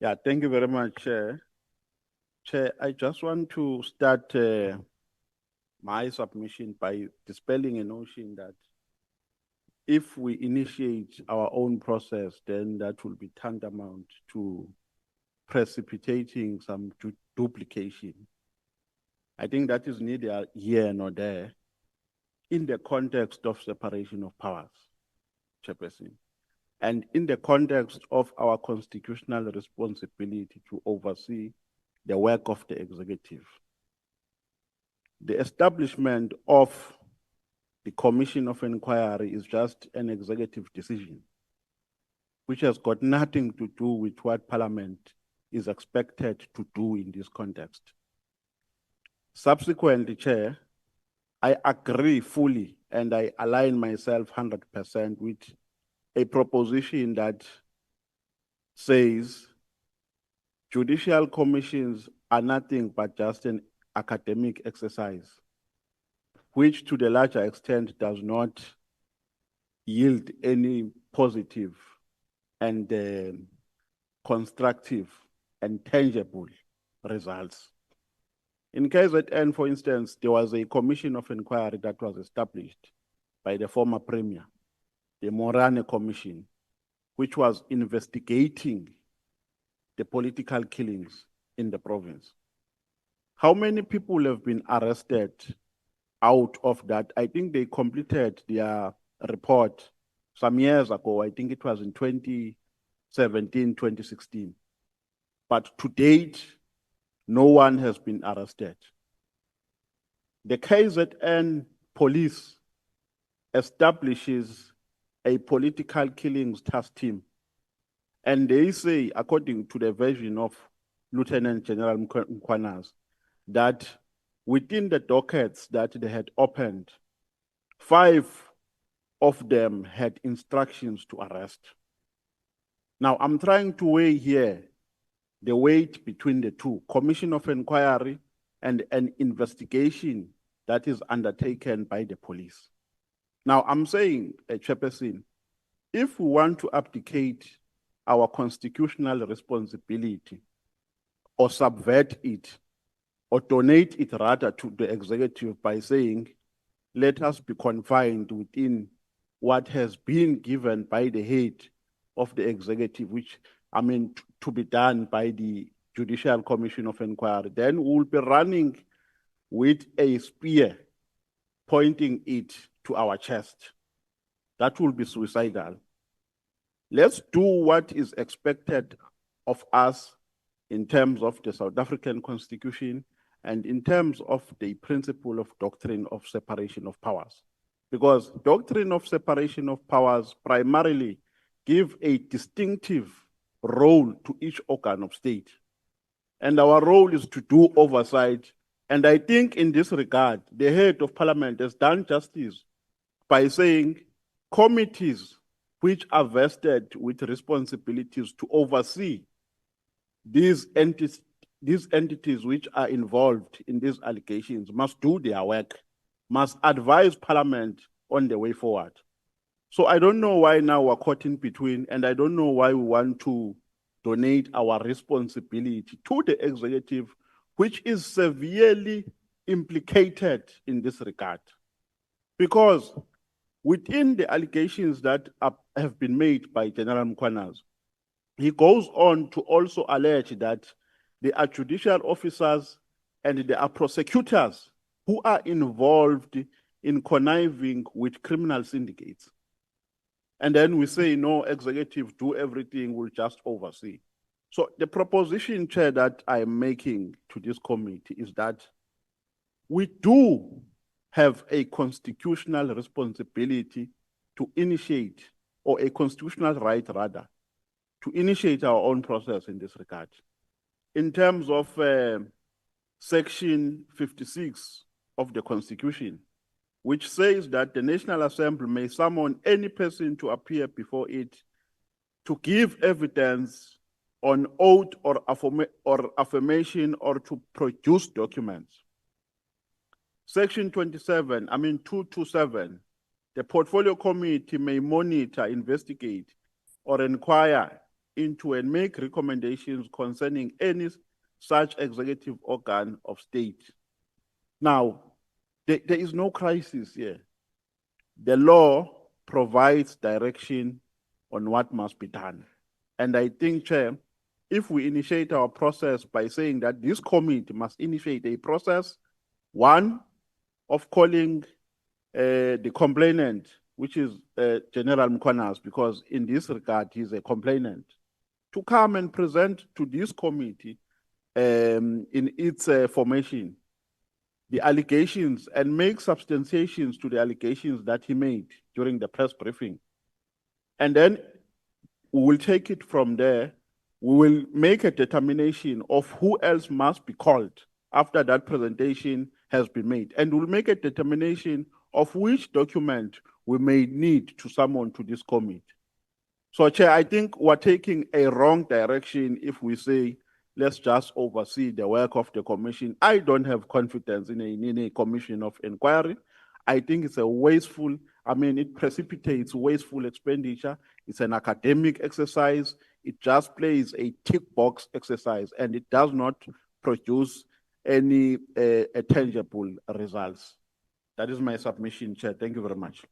Yeah, thank you very much, Chair. Chair, I just want to start my submission by dispelling a notion that if we initiate our own process, then that will be tantamount to precipitating some duplication. I think that is neither here nor there in the context of separation of powers, Chairperson, and in the context of our constitutional responsibility to oversee the work of the executive. The establishment of the Commission of Inquiry is just an executive decision, which has got nothing to do with what Parliament is expected to do in this context. Subsequently, Chair, I agree fully and I align myself 100% with a proposition that says judicial commissions are nothing but just an academic exercise, which to the larger extent does not yield any positive and constructive and tangible results. In KZN, for instance, there was a commission of inquiry that was established by the former premier, the Morane Commission, which was investigating the political killings in the province. How many people have been arrested out of that? I think they completed their report some years ago. I think it was in 2017, 2016. But to date, no one has been arrested. The KZN police establishes a political killings task team. And they say, according to the version of Lieutenant General Mkhwanazi, that within the dockets that they had opened, 5 of them had instructions to arrest. Now, I'm trying to weigh here the weight between the two, commission of inquiry and an investigation that is undertaken by the police. Now, I'm saying, Chairperson, if we want to abdicate our constitutional responsibility or subvert it or donate it rather to the executive by saying, let us be confined within what has been given by the head of the executive, which to be done by the Judicial Commission of Inquiry, then we'll be running with a spear pointing it to our chest. That will be suicidal. Let's do what is expected of us in terms of the South African Constitution and in terms of the principle of doctrine of separation of powers. Because doctrine of separation of powers primarily give a distinctive role to each organ of state. And our role is to do oversight. And I think in this regard, the head of parliament has done justice by saying committees which are vested with responsibilities to oversee these entities which are involved in these allegations must do their work, must advise parliament on the way forward. So I don't know why now we're caught in between, and I don't know why we want to donate our responsibility to the executive, which is severely implicated in this regard. Because within the allegations that have been made by General Mkhwanazi, he goes on to also allege that there are judicial officers and there are prosecutors who are involved in conniving with criminal syndicates. And then we say, no, executive, do everything, we'll just oversee. So the proposition, Chair, that I am making to this committee is that we do have a constitutional responsibility to initiate, or a constitutional right rather, to initiate our own process in this regard. In terms of Section 56 of the Constitution, which says that the National Assembly may summon any person to appear before it to give evidence on oath or affirmation or to produce documents. Section 227, the Portfolio Committee may monitor, investigate, or inquire into and make recommendations concerning any such executive organ of state. Now, there is no crisis here. The law provides direction on what must be done. And I think, Chair, if we initiate our process by saying that this committee must initiate a process, one, of calling the complainant, which is General Mkhwanazi, because in this regard, he's a complainant, to come and present to this committee in its formation the allegations and make substantiations to the allegations that he made during the press briefing. And then we will take it from there. We will make a determination of who else must be called after that presentation has been made. And we'll make a determination of which document we may need to summon to this committee. So, Chair, I think we're taking a wrong direction if we say, let's just oversee the work of the commission. I don't have confidence in a commission of inquiry. I think it's a wasteful, it precipitates wasteful expenditure. It's an academic exercise. It just plays a tick box exercise, and it does not produce any tangible results. That is my submission, Chair. Thank you very much.